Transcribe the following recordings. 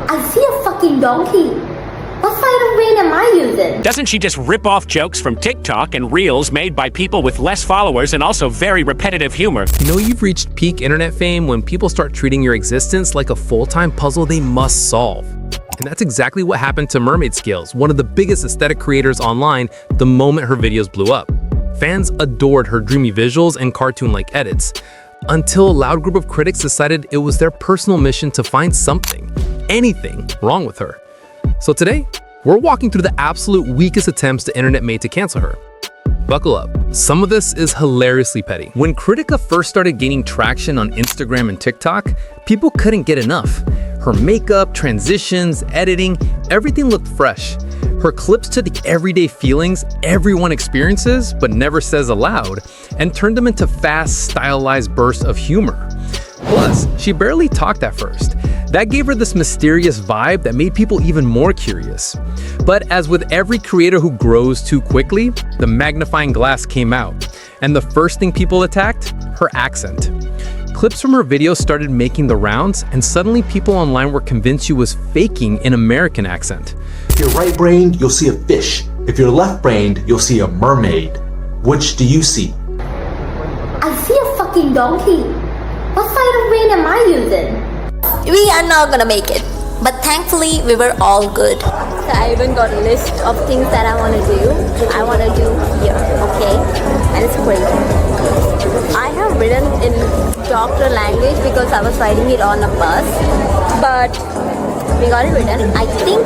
I see a fucking donkey. What side of brain am I using? Doesn't she just rip off jokes from TikTok and Reels made by people with less followers and also very repetitive humor? You know you've reached peak internet fame when people start treating your existence like a full-time puzzle they must solve. And that's exactly what happened to TheMermaidScales, one of the biggest aesthetic creators online, the moment her videos blew up. Fans adored her dreamy visuals and cartoon-like edits, until a loud group of critics decided it was their personal mission to find something, anything, wrong with her. So today, we're walking through the absolute weakest attempts the internet made to cancel her. Buckle up. Some of this is hilariously petty. When Critica first started gaining traction on Instagram and TikTok, people couldn't get enough. Her makeup, transitions, editing, everything looked fresh. Her clips took the everyday feelings everyone experiences but never says aloud and turned them into fast, stylized bursts of humor. Plus, she barely talked at first. That gave her this mysterious vibe that made people even more curious. But as with every creator who grows too quickly, the magnifying glass came out. And the first thing people attacked? Her accent. Clips from her videos started making the rounds, and suddenly people online were convinced she was faking an American accent. If you're right-brained, you'll see a fish. If you're left-brained, you'll see a mermaid. Which do you see? I see a fucking donkey. What side of brain am I using? We are not gonna make it, but thankfully we were all good. So I even got a list of things that I want to do. I want to do here, okay? And it's crazy. I have written in doctor language because I was writing it on a bus, but we got it written. I think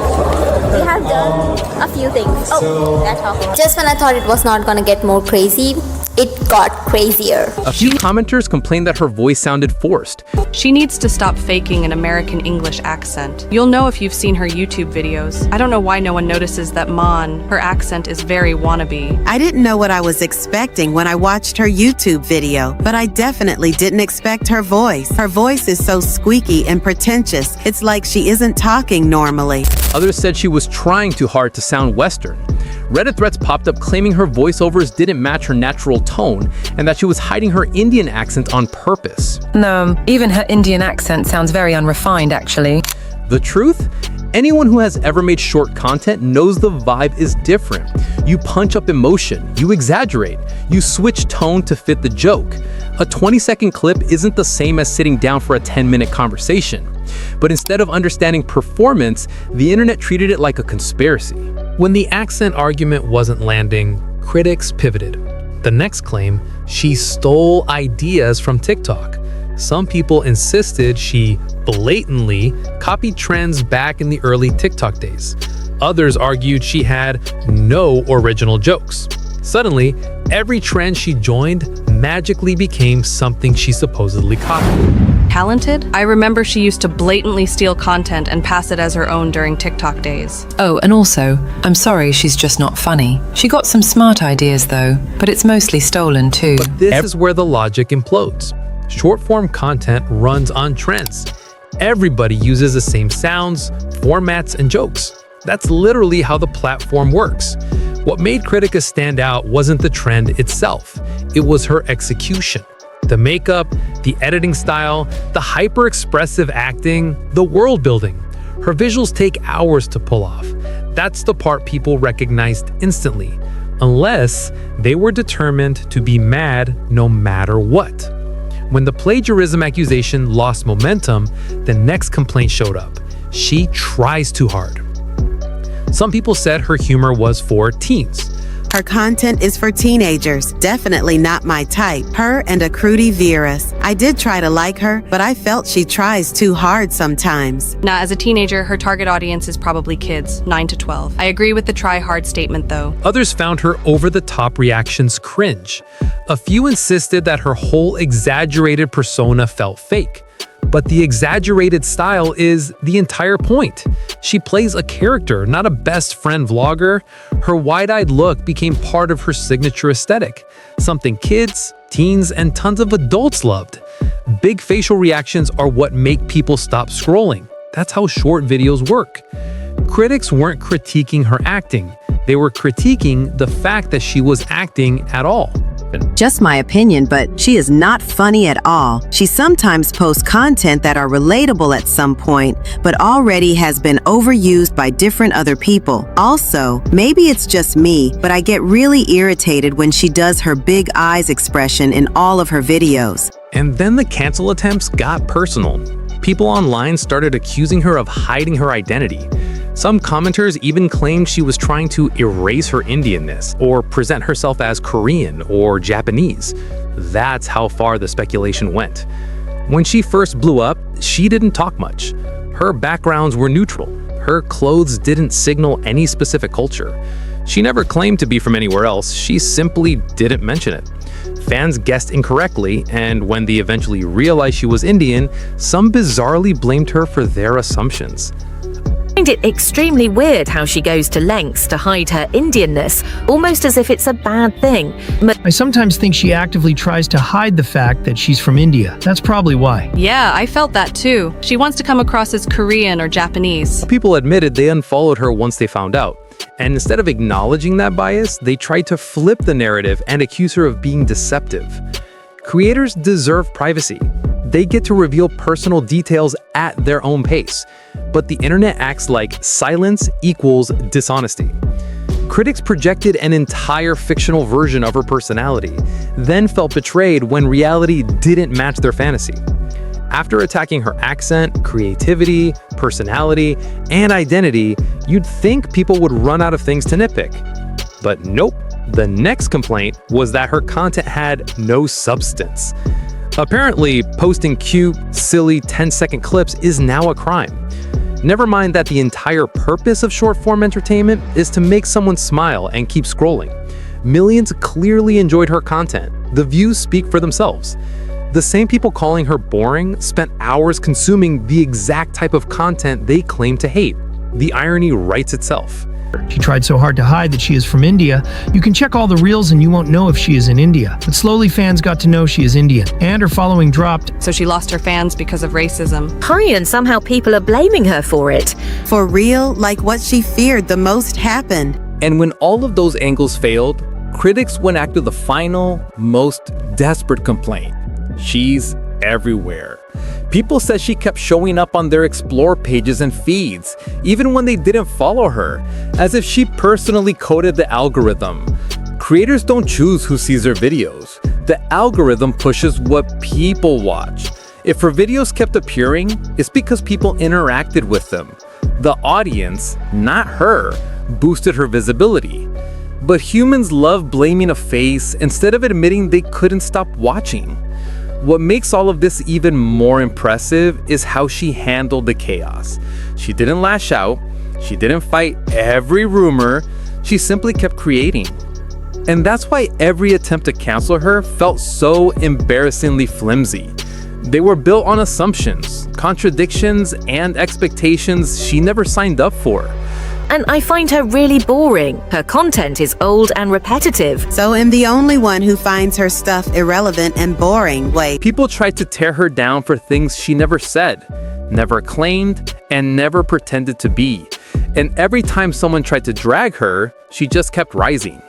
we have done a few things. Oh, that's all. Just when I thought it was not gonna get more crazy, it got crazier. A few commenters complained that her voice sounded forced. She needs to stop faking an American English accent. You'll know if you've seen her YouTube videos. I don't know why no one notices that her accent is very wannabe. I didn't know what I was expecting when I watched her YouTube video, but I definitely didn't expect her voice. Her voice is so squeaky and pretentious. It's like she isn't talking normally. Others said she was trying too hard to sound Western. Reddit threads popped up claiming her voiceovers didn't match her natural tone and that she was hiding her Indian accent on purpose. No, even her Indian accent sounds very unrefined, actually. The truth? Anyone who has ever made short content knows the vibe is different. You punch up emotion, you exaggerate, you switch tone to fit the joke. A 20-second clip isn't the same as sitting down for a 10-minute conversation. But instead of understanding performance, the internet treated it like a conspiracy. When the accent argument wasn't landing, critics pivoted. The next claim, she stole ideas from TikTok. Some people insisted she blatantly copied trends back in the early TikTok days. Others argued she had no original jokes. Suddenly, every trend she joined magically became something she supposedly copied. Talented? I remember she used to blatantly steal content and pass it as her own during TikTok days. Oh, and also, I'm sorry she's just not funny. She got some smart ideas though, but it's mostly stolen too. But this is where the logic implodes. Short-form content runs on trends. Everybody uses the same sounds, formats, and jokes. That's literally how the platform works. What made Critica stand out wasn't the trend itself. It was her execution. The makeup, the editing style, the hyper-expressive acting, the world building. Her visuals take hours to pull off. That's the part people recognized instantly, unless they were determined to be mad no matter what. When the plagiarism accusation lost momentum, the next complaint showed up. She tries too hard. Some people said her humor was for teens. Her content is for teenagers, definitely not my type. Her and Akriti Virus. I did try to like her, but I felt she tries too hard sometimes. Now, as a teenager, her target audience is probably kids, 9 to 12. I agree with the try hard statement though. Others found her over-the-top reactions cringe. A few insisted that her whole exaggerated persona felt fake. But the exaggerated style is the entire point. She plays a character, not a best friend vlogger. Her wide-eyed look became part of her signature aesthetic, something kids, teens, and tons of adults loved. Big facial reactions are what make people stop scrolling. That's how short videos work. Critics weren't critiquing her acting. They were critiquing the fact that she was acting at all. happen. Just my opinion, but she is not funny at all. She sometimes posts content that are relatable at some point, but already has been overused by different other people. Also, maybe it's just me, but I get really irritated when she does her big eyes expression in all of her videos. And then the cancel attempts got personal. People online started accusing her of hiding her identity. Some commenters even claimed she was trying to erase her Indianness or present herself as Korean or Japanese. That's how far the speculation went. When she first blew up, she didn't talk much. Her backgrounds were neutral. Her clothes didn't signal any specific culture. She never claimed to be from anywhere else, she simply didn't mention it. Fans guessed incorrectly, and when they eventually realized she was Indian, some bizarrely blamed her for their assumptions. I find it extremely weird how she goes to lengths to hide her Indianness, almost as if it's a bad thing. I sometimes think she actively tries to hide the fact that she's from India. That's probably why. Yeah, I felt that too. She wants to come across as Korean or Japanese. People admitted they unfollowed her once they found out. And instead of acknowledging that bias, they tried to flip the narrative and accuse her of being deceptive. Creators deserve privacy. They get to reveal personal details at their own pace. But the internet acts like silence equals dishonesty. Critics projected an entire fictional version of her personality, then felt betrayed when reality didn't match their fantasy. After attacking her accent, creativity, personality, and identity, you'd think people would run out of things to nitpick. But nope, the next complaint was that her content had no substance. Apparently, posting cute, silly 10-second clips is now a crime. Never mind that the entire purpose of short-form entertainment is to make someone smile and keep scrolling. Millions clearly enjoyed her content. The views speak for themselves. The same people calling her boring spent hours consuming the exact type of content they claim to hate. The irony writes itself. She tried so hard to hide that she is from India. You can check all the reels and you won't know if she is in India. But slowly fans got to know she is Indian, and her following dropped. So she lost her fans because of racism. Hi, and somehow people are blaming her for it. For real, like what she feared the most happened. And when all of those angles failed, critics went after the final, most desperate complaint. She's everywhere. People said she kept showing up on their explore pages and feeds, even when they didn't follow her, as if she personally coded the algorithm. Creators don't choose who sees their videos. The algorithm pushes what people watch. If her videos kept appearing, it's because people interacted with them. The audience, not her, boosted her visibility. But humans love blaming a face instead of admitting they couldn't stop watching. What makes all of this even more impressive is how she handled the chaos. She didn't lash out, she didn't fight every rumor, she simply kept creating. And that's why every attempt to cancel her felt so embarrassingly flimsy. They were built on assumptions, contradictions, and expectations she never signed up for. And I find her really boring. Her content is old and repetitive. So I'm the only one who finds her stuff irrelevant and boring. Wait. People tried to tear her down for things she never said, never claimed, and never pretended to be. And every time someone tried to drag her, she just kept rising.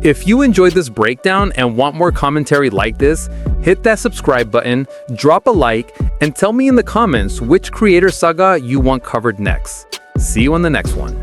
If you enjoyed this breakdown and want more commentary like this, hit that subscribe button, drop a like, and tell me in the comments which creator saga you want covered next. See you in the next one.